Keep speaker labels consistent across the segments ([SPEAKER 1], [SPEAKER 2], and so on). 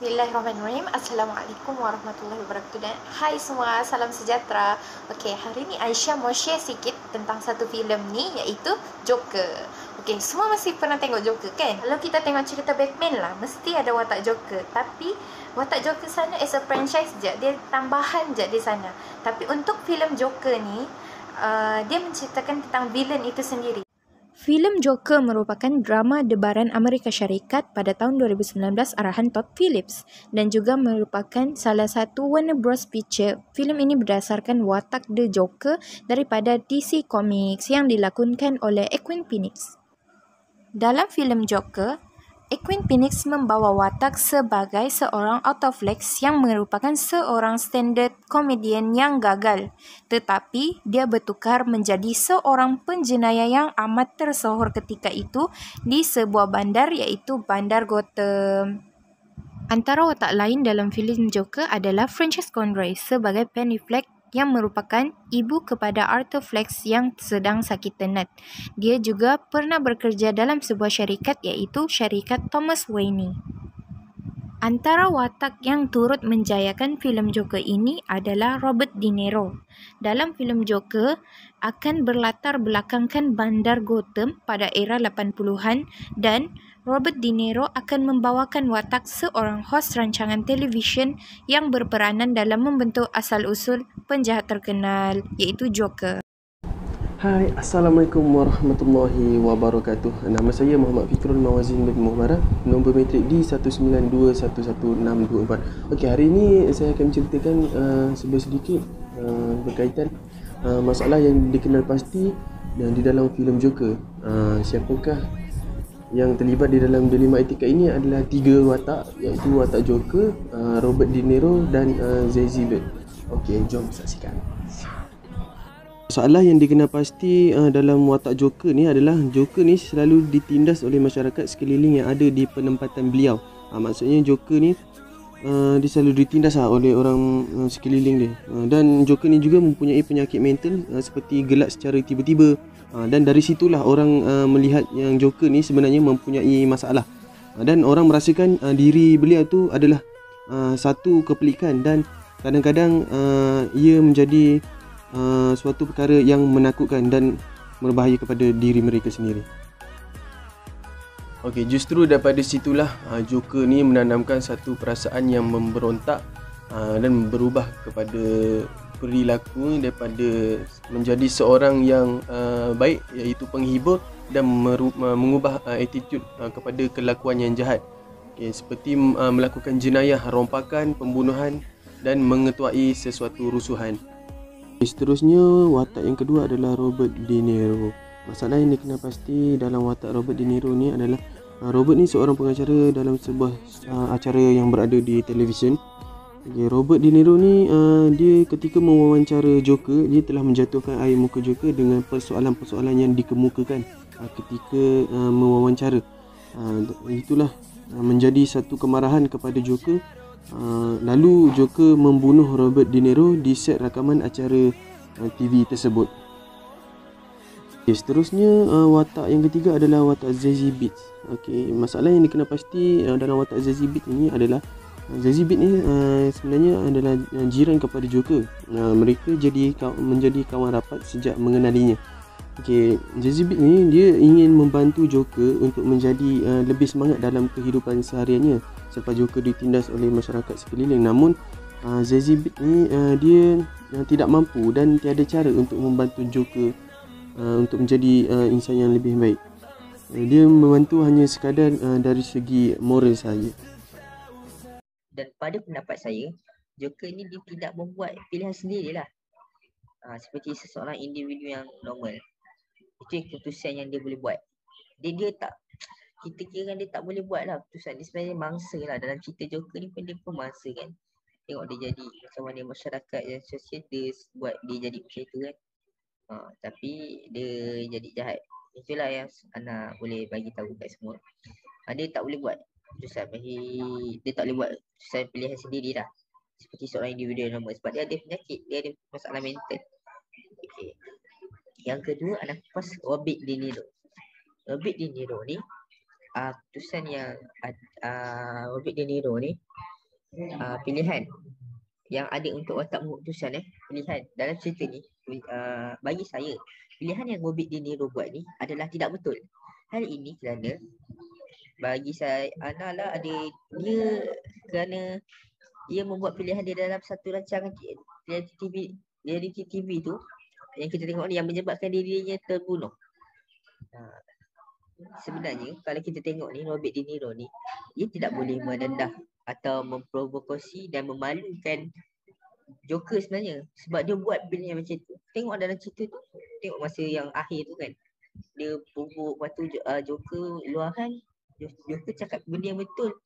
[SPEAKER 1] Bismillahirrahmanirrahim. Assalamualaikum warahmatullahi wabarakatuh. Dan hai semua, salam sejahtera. Okey, hari ni Aisyah mau share sikit tentang satu filem ni, iaitu Joker. Okey, semua mesti pernah tengok Joker kan? Kalau kita tengok cerita Batman lah, mesti ada watak Joker. Tapi watak Joker sana as a franchise je, dia tambahan je di sana. Tapi untuk filem Joker ni, dia menceritakan tentang villain itu sendiri. Filem Joker merupakan drama debaran Amerika Syarikat pada tahun 2019 arahan Todd Phillips dan juga merupakan salah satu Warner Bros. Picture. Filem ini berdasarkan watak The Joker daripada DC Comics yang dilakonkan oleh Joaquin Phoenix. Dalam filem Joker, Joaquin Phoenix membawa watak sebagai seorang out of flex yang merupakan seorang standard komedian yang gagal. Tetapi, dia bertukar menjadi seorang penjenayah yang amat tersohor ketika itu di sebuah bandar iaitu Bandar Gotham. Antara watak lain dalam filem Joker adalah Frances Conroy sebagai Penny Fleck yang merupakan ibu kepada Arthur Fleck yang sedang sakit tenat. Dia juga pernah bekerja dalam sebuah syarikat iaitu syarikat Thomas Wayne. Antara watak yang turut menjayakan filem Joker ini adalah Robert De Niro. Dalam filem Joker akan berlatar belakangkan Bandar Gotham pada era 80-an dan Robert De Niro akan membawakan watak seorang hos rancangan televisyen yang berperanan dalam membentuk asal-usul penjahat terkenal iaitu Joker.
[SPEAKER 2] Hai, Assalamualaikum warahmatullahi wabarakatuh. Nama saya Muhammad Fikrul Mawazin bin Mubarak, nombor matrik D1921164. Okey, hari ini saya akan menceritakan sedikit berkaitan masalah yang dikenal pasti dan di dalam filem Joker. Siapakah yang terlibat di dalam dilema etika ini adalah 3 watak, iaitu watak Joker, Robert De Niro dan Zazie Beetz. Okey, jom saksikan. Masalah yang dikenal pasti dalam watak Joker ni adalah Joker ni selalu ditindas oleh masyarakat sekeliling yang ada di penempatan beliau. Maksudnya Joker ni dia selalu ditindas oleh orang sekeliling dia. Dan Joker ni juga mempunyai penyakit mental seperti gelak secara tiba-tiba. Dan dari situlah orang melihat yang Joker ni sebenarnya mempunyai masalah. Dan orang merasakan diri beliau tu adalah satu kepelikan dan kadang-kadang ia menjadi suatu perkara yang menakutkan dan berbahaya kepada diri mereka sendiri. Okey, justru daripada situlah Joker ni menanamkan satu perasaan yang memberontak dan berubah kepada perilaku daripada menjadi seorang yang baik iaitu penghibur dan mengubah attitude kepada kelakuan yang jahat. Okey, seperti melakukan jenayah, rompakan, pembunuhan dan mengetuai sesuatu rusuhan. Seterusnya, watak yang kedua adalah Robert De Niro. Masalah yang dikenal pasti dalam watak Robert De Niro ni adalah Robert ni seorang pengacara dalam sebuah acara yang berada di televisyen. Okay, Robert De Niro ni dia ketika mewawancara Joker, dia telah menjatuhkan air muka Joker dengan persoalan-persoalan yang dikemukakan ketika mewawancara. Itulah menjadi satu kemarahan kepada Joker. Lalu Joker membunuh Robert De Niro di set rakaman acara TV tersebut. Okay, seterusnya watak yang ketiga adalah watak Zazie Beetz. Okey, masalah yang dikenal pasti dalam watak Zazie Beetz ini adalah Zazie Beetz ni sebenarnya adalah jiran kepada Joker. Mereka menjadi kawan rapat sejak mengenalinya. Okey, Zazie Beetz ni dia ingin membantu Joker untuk menjadi lebih semangat dalam kehidupan sehariannya selepas Joker ditindas oleh masyarakat sekeliling. Namun Zazie Beetz ni dia tidak mampu dan tiada cara untuk membantu Joker untuk menjadi insan yang lebih baik. Dia membantu hanya sekadar dari segi moral sahaja.
[SPEAKER 3] Dan pada pendapat saya, Joker ni dia tidak membuat pilihan sendirilah. Seperti seseorang individu yang normal. Itu keputusan yang dia boleh buat. Dia tak, kita kira dia tak boleh buat lah keputusan. Dia sebenarnya mangsa lah. Dalam cerita Joker ni pun dia pun mangsa kan. Tengok dia jadi macam mana masyarakat dan sosial dia buat dia jadi macam itu kan. Tapi dia jadi jahat. Itulah yang anak boleh bagi tahu kat semua. Dia tak boleh buat keputusan. Dia tak boleh buat keputusan pilihan sendiri lah. Seperti seorang individu yang normal. Sebab dia ada penyakit. Dia ada masalah mental. Okay. Yang kedua adalah Robert De Niro. Robert De Niro ni keputusan yang Robert De Niro ni pilihan yang ada untuk watak keputusan pilihan dalam cerita ni, bagi saya pilihan yang Robert De Niro buat ni adalah tidak betul. Hal ini kerana bagi saya Ana ada dia kerana dia membuat pilihan dia dalam satu rancangan reality TV tu yang kita tengok ni, yang menyebabkan dirinya terbunuh. Sebenarnya kalau kita tengok ni, Robert De Niro ni, dia tidak boleh menendah atau memprovokasi dan memalukan Joker sebenarnya, sebab dia buat pilihan macam tu. Tengok dalam cerita tu, tengok masa yang akhir tu kan, dia provok, lepas tu Joker luahan, Joker cakap benda yang betul,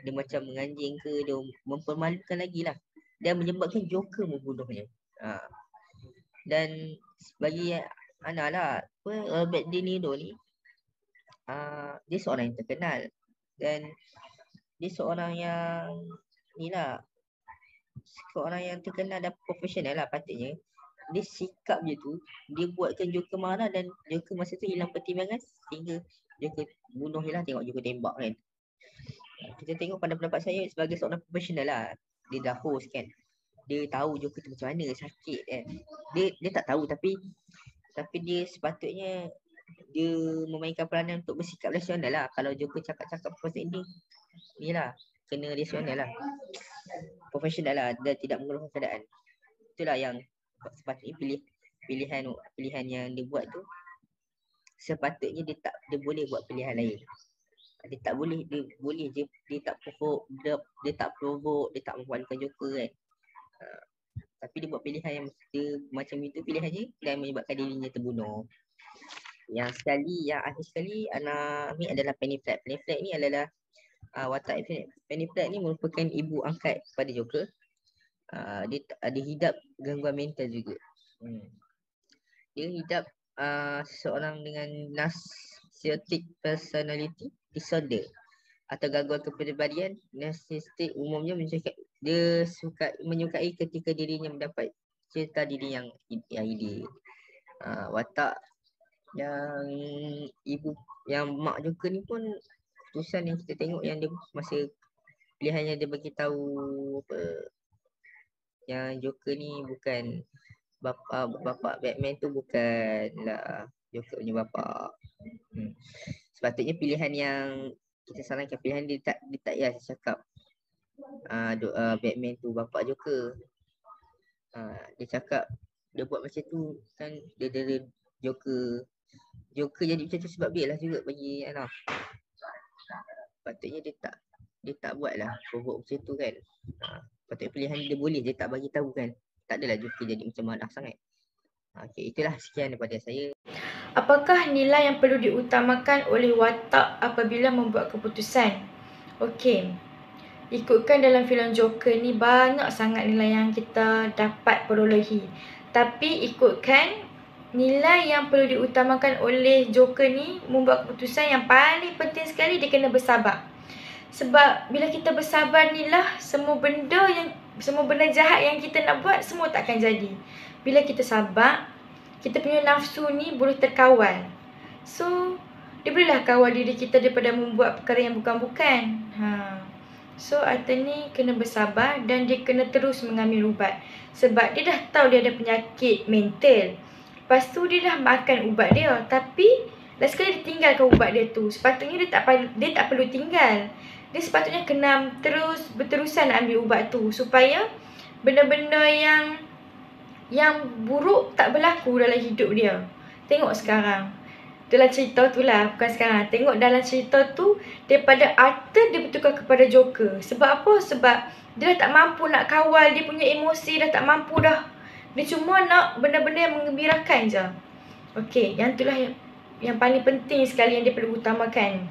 [SPEAKER 3] dia macam menganjing ke, dia mempermalukan lagi lah, dan menyebabkan Joker membunuhnya. Dan bagi Ana lah, Robert De Niro ni, dia seorang yang terkenal dan dia seorang yang seorang yang terkenal dan profesional lah patutnya. Dia sikap dia tu, dia buatkan Joker marah dan Joker masa tu hilang pertimbangan sehingga Joker bunuh je lah. Tengok Joker tembak kan. Kita tengok pada pendapat saya sebagai seorang profesional lah, dia dah host kan, dia tahu Joker tu macam mana, sakit kan. Dia tak tahu tapi dia sepatutnya dia memainkan peranan untuk bersikap rasional lah. Kalau Joker cakap-cakap proses ni, ni lah, kena rasional lah, profesional lah, dan tidak mengeluhkan keadaan. Itulah yang sepatutnya pilihan yang dia buat tu, sepatutnya dia boleh buat pilihan lain. Dia tak boleh, dia tak provoke, dia tak membuatkan Joker kan. Tapi dia buat pilihan yang macam itu pilihannya dan menyebabkan dirinya terbunuh. Yang akhir sekali Ana ambil adalah Penny Flat. Penny Flat ni adalah watak Penny Flat ni merupakan ibu angkat pada Joker. Dia ada hidap gangguan mental juga. Dia hidap seorang dengan narcissistic personality disorder atau gangguan kepribadian. Narcissistic umumnya menyukai ketika dirinya mendapat cerita diri yang ideal. Watak yang mak Joker ni pun, keputusan yang kita tengok yang dia masa pilihannya, dia bagi tahu yang Joker ni bukan bapa Batman tu, bukanlah Joker punya bapa. Sepatutnya pilihan yang kita sarankan, pilihan dia tak payah cakap Batman tu bapa Joker. Dia cakap, dia buat macam tu kan, dia Joker jadi macam tu sebab dia lah juga bagi Ana. Patutnya dia tak buat lah provok macam tu kan. Patutnya pilihan dia boleh, dia tak bagi tahu kan. Tak adalah Joker jadi macam marah sangat. Okey, itulah sekian daripada saya.
[SPEAKER 4] Apakah nilai yang perlu diutamakan oleh watak apabila membuat keputusan? Okey, ikutkan dalam filem Joker ni banyak sangat nilai yang kita dapat perolehi. Tapi ikutkan nilai yang perlu diutamakan oleh Joker ni membuat keputusan, yang paling penting sekali dia kena bersabar. Sebab bila kita bersabar ni lah, semua benda jahat yang kita nak buat semua tak akan jadi. Bila kita sabar, kita punya nafsu ni boleh terkawal. So, dia bolehlah kawal diri kita daripada membuat perkara yang bukan-bukan. So, Arthur ni kena bersabar dan dia kena terus mengambil ubat. Sebab dia dah tahu dia ada penyakit mental. Lepas tu dia dah makan ubat dia. Tapi last sekali dia tinggalkan ubat dia tu. Sepatutnya dia tak perlu tinggal. Dia sepatutnya kena berterusan ambil ubat tu, supaya benda-benda yang buruk tak berlaku dalam hidup dia. Tengok sekarang, dalam cerita tu lah, bukan sekarang. Tengok dalam cerita tu, daripada Arthur dia bertukar kepada Joker. Sebab apa? Sebab dia dah tak mampu nak kawal dia punya emosi, dah tak mampu dah. Dia cuma nak benda-benda yang menggembirakan je. Okey, yang itulah yang paling penting sekali yang dia perlu utamakan.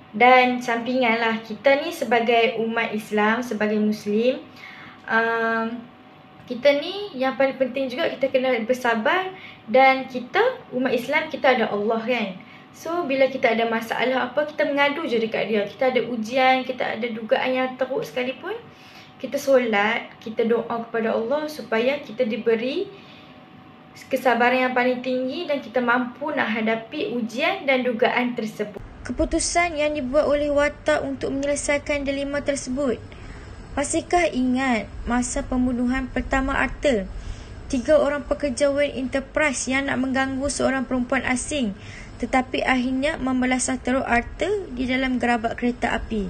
[SPEAKER 4] Dan sampingan lah, kita ni sebagai umat Islam, sebagai Muslim, kita ni yang paling penting juga kita kena bersabar. Dan kita, umat Islam, kita ada Allah kan. So, bila kita ada masalah apa, kita mengadu je dekat dia. Kita ada ujian, kita ada dugaan yang teruk sekalipun, kita solat, kita doa kepada Allah supaya kita diberi kesabaran yang paling tinggi dan kita mampu nak hadapi ujian dan dugaan tersebut. Keputusan yang dibuat oleh watak untuk menyelesaikan dilema tersebut. Masihkah ingat masa pembunuhan pertama Arthur? 3 orang pekerja Wayne Enterprise yang nak mengganggu seorang perempuan asing, tetapi akhirnya membalas teror Arthur di dalam gerabak kereta api.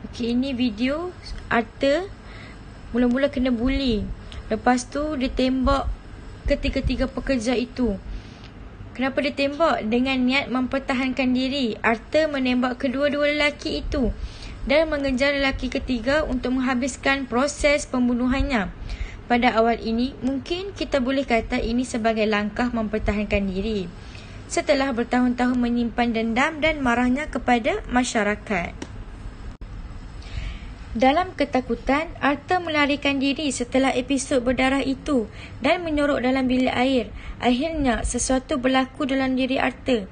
[SPEAKER 4] Okey, ini video Arthur mula-mula kena bully. Lepas tu dia tembak ketiga-tiga pekerja itu. Kenapa dia tembak? Dengan niat mempertahankan diri. Arthur menembak kedua-dua lelaki itu dan mengejar lelaki ketiga untuk menghabiskan proses pembunuhannya. Pada awal ini, mungkin kita boleh kata ini sebagai langkah mempertahankan diri setelah bertahun-tahun menyimpan dendam dan marahnya kepada masyarakat. Dalam ketakutan, Arthur melarikan diri setelah episod berdarah itu dan menyorok dalam bilik air. Akhirnya, sesuatu berlaku dalam diri Arthur.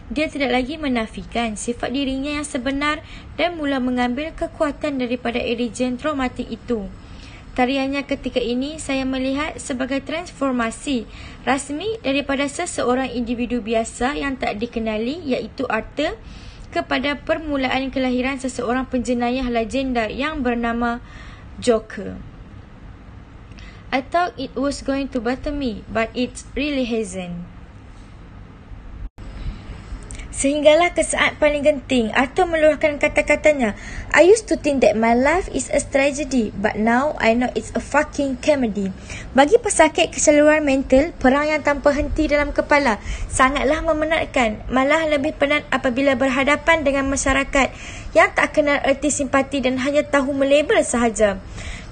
[SPEAKER 4] Dia tidak lagi menafikan sifat dirinya yang sebenar dan mula mengambil kekuatan daripada agent traumatik itu. Tariannya ketika ini saya melihat sebagai transformasi rasmi daripada seseorang individu biasa yang tak dikenali, iaitu Arthur, kepada permulaan kelahiran seseorang penjenayah legenda yang bernama Joker. I thought it was going to bother me, but it really hasn't. Sehinggalah ke saat paling genting, Arthur meluahkan kata-katanya. I used to think that my life is a tragedy, but now I know it's a fucking comedy. Bagi pesakit keseluruhan mental, perang yang tanpa henti dalam kepala sangatlah memenatkan. Malah lebih penat apabila berhadapan dengan masyarakat yang tak kenal erti simpati dan hanya tahu melabel sahaja.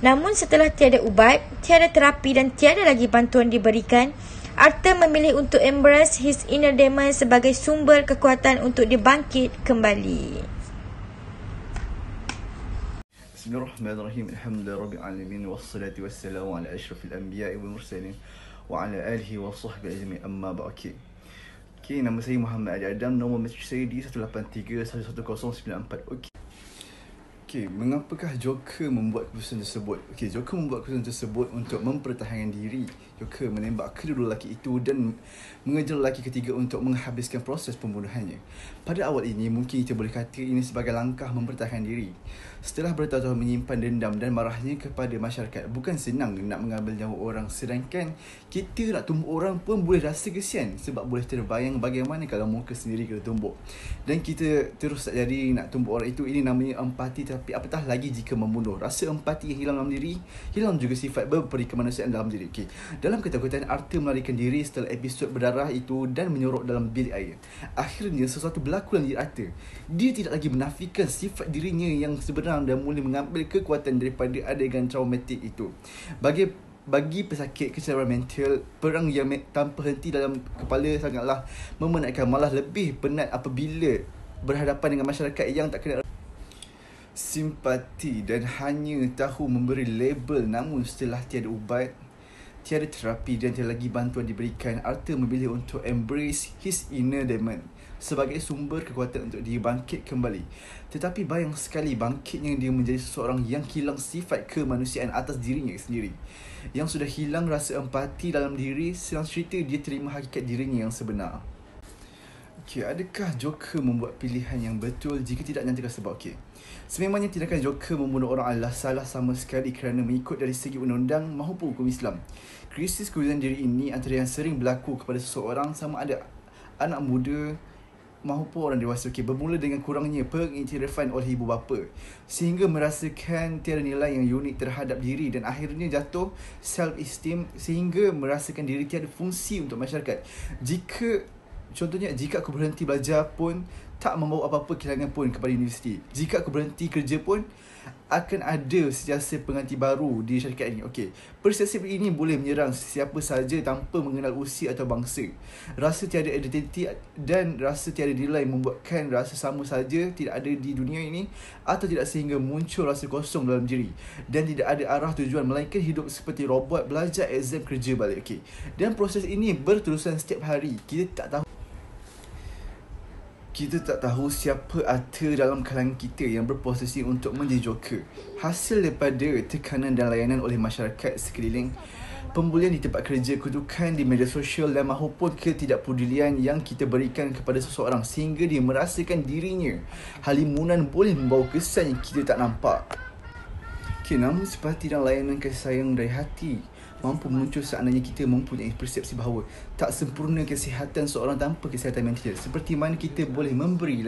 [SPEAKER 4] Namun setelah tiada ubat, tiada terapi dan tiada lagi bantuan diberikan, Arthur memilih untuk embrace his inner demon sebagai sumber kekuatan untuk dibangkit kembali.
[SPEAKER 5] Bismillahirrahmanirrahim. Alhamdulillahirabbil alamin wassalatu wassalamu ala asyrafil anbiya'i wal mursalin wa ala alihi wa sahbihi ajma'in, amma ba'd. Okey, nama saya Muhammad Ali Adam, nombor mesej saya di 183111094. Okey, mengapakah Joker membuat keputusan tersebut? Okey, Joker membuat keputusan tersebut untuk mempertahankan diri. Joker menembak kedua lelaki itu dan mengejar lelaki ketiga untuk menghabiskan proses pembunuhannya. Pada awal ini, mungkin kita boleh kata ini sebagai langkah mempertahankan diri. Setelah bertahun-tahun menyimpan dendam dan marahnya kepada masyarakat, bukan senang nak mengambil nyawa orang, sedangkan kita nak tumbuk orang pun boleh rasa kesian sebab boleh terbayang bagaimana kalau muka sendiri kena tumbuk. Dan kita terus tak jadi nak tumbuk orang itu. Ini namanya empati, tapi apatah lagi jika membunuh. Rasa empati yang hilang dalam diri, hilang juga sifat berperi kemanusiaan dalam diri. Okay. Dalam ketakutan, Arthur melarikan diri setelah episod berdarah itu dan menyorok dalam bilik air. Akhirnya sesuatu berlaku dalam diri Arthur. Dia tidak lagi menafikan sifat dirinya yang sebenar dan mula mengambil kekuatan daripada adegan traumatik itu. Bagi pesakit kesedaran mental, perang yang tanpa henti dalam kepala sangatlah memenatkan, malah lebih penat apabila berhadapan dengan masyarakat yang tak kenal simpati dan hanya tahu memberi label. Namun setelah tiada ubat, tiada terapi dan tiada lagi bantuan diberikan, Arthur memilih untuk embrace his inner demon sebagai sumber kekuatan untuk dia bangkit kembali. Tetapi bayang sekali bangkitnya dia menjadi seseorang yang hilang sifat kemanusiaan atas dirinya sendiri, yang sudah hilang rasa empati dalam diri. Senang cerita, dia terima hakikat dirinya yang sebenar. Okay, adakah Joker membuat pilihan yang betul? Jika tidak, nyatakan sebab. Okay, sememangnya tindakan Joker membunuh orang adalah salah sama sekali kerana mengikut dari segi undang-undang maupun hukum Islam. Krisis kebebasan diri ini antara yang sering berlaku kepada seseorang, sama ada anak muda maupun orang dewasa. Okay, bermula dengan kurangnya pengiktirafan oleh ibu bapa sehingga merasakan tiada nilai yang unik terhadap diri dan akhirnya jatuh self-esteem sehingga merasakan diri tiada fungsi untuk masyarakat. Contohnya, jika aku berhenti belajar pun tak membawa apa-apa kehilangan pun kepada universiti. Jika aku berhenti kerja pun akan ada sentiasa pengganti baru di syarikat ini. Okey, persepsi ini boleh menyerang siapa sahaja tanpa mengenal usia atau bangsa. Rasa tiada identiti dan rasa tiada nilai membuatkan rasa sama saja tidak ada di dunia ini atau tidak, sehingga muncul rasa kosong dalam diri dan tidak ada arah tujuan, melainkan hidup seperti robot belajar exam kerja balik. Okey, dan proses ini berterusan setiap hari. Kita tak tahu siapa Arthur dalam kalangan kita yang berposisi untuk menjadi Joker. Hasil daripada tekanan dan layanan oleh masyarakat sekeliling, pembulian di tempat kerja, kutukan di media sosial dan maupun ketidakpedulian yang kita berikan kepada seseorang sehingga dia merasakan dirinya halimunan boleh membawa kesan yang kita tak nampak. Okay, namun simpati dan layanan kasih sayang dari hati mampu muncul seandainya kita mempunyai persepsi bahawa tak sempurna kesihatan seorang tanpa kesihatan mental. Seperti mana kita boleh memberi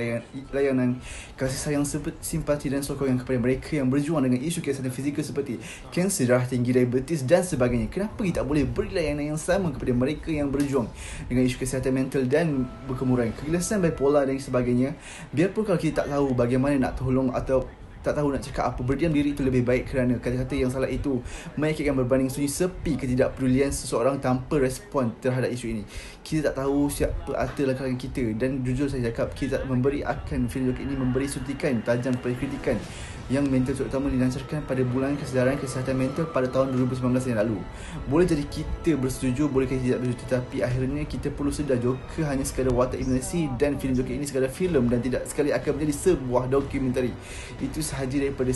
[SPEAKER 5] layanan kasih sayang, simpati dan sokongan kepada mereka yang berjuang dengan isu kesihatan fizikal seperti kanser darah tinggi, diabetes dan sebagainya. Kenapa kita tak boleh beri layanan yang sama kepada mereka yang berjuang dengan isu kesihatan mental dan berkemuran, kegelasan bipolar dan sebagainya? Biarpun kalau kita tak tahu bagaimana nak tolong atau tak tahu nak cakap apa, berdiam diri itu lebih baik kerana kata-kata yang salah itu mengakibatkan berbanding sunyi sepi ketidakpedulian seseorang tanpa respon terhadap isu ini. Kita tak tahu siapa arti langkahkan kita, dan jujur saya cakap, kita memberi akan filem ini memberi suntikan tajam kepada kritikan yang mental, terutama dilancarkan pada bulan kesedaran kesihatan mental pada tahun 2019 yang lalu. Boleh jadi kita bersetuju, boleh tidak bersetuju, tetapi akhirnya kita perlu sedar Joker hanya sekadar watak imaginasi dan filem Joker ini sekadar filem dan tidak sekali akan menjadi sebuah dokumentari. Itu sahaja daripada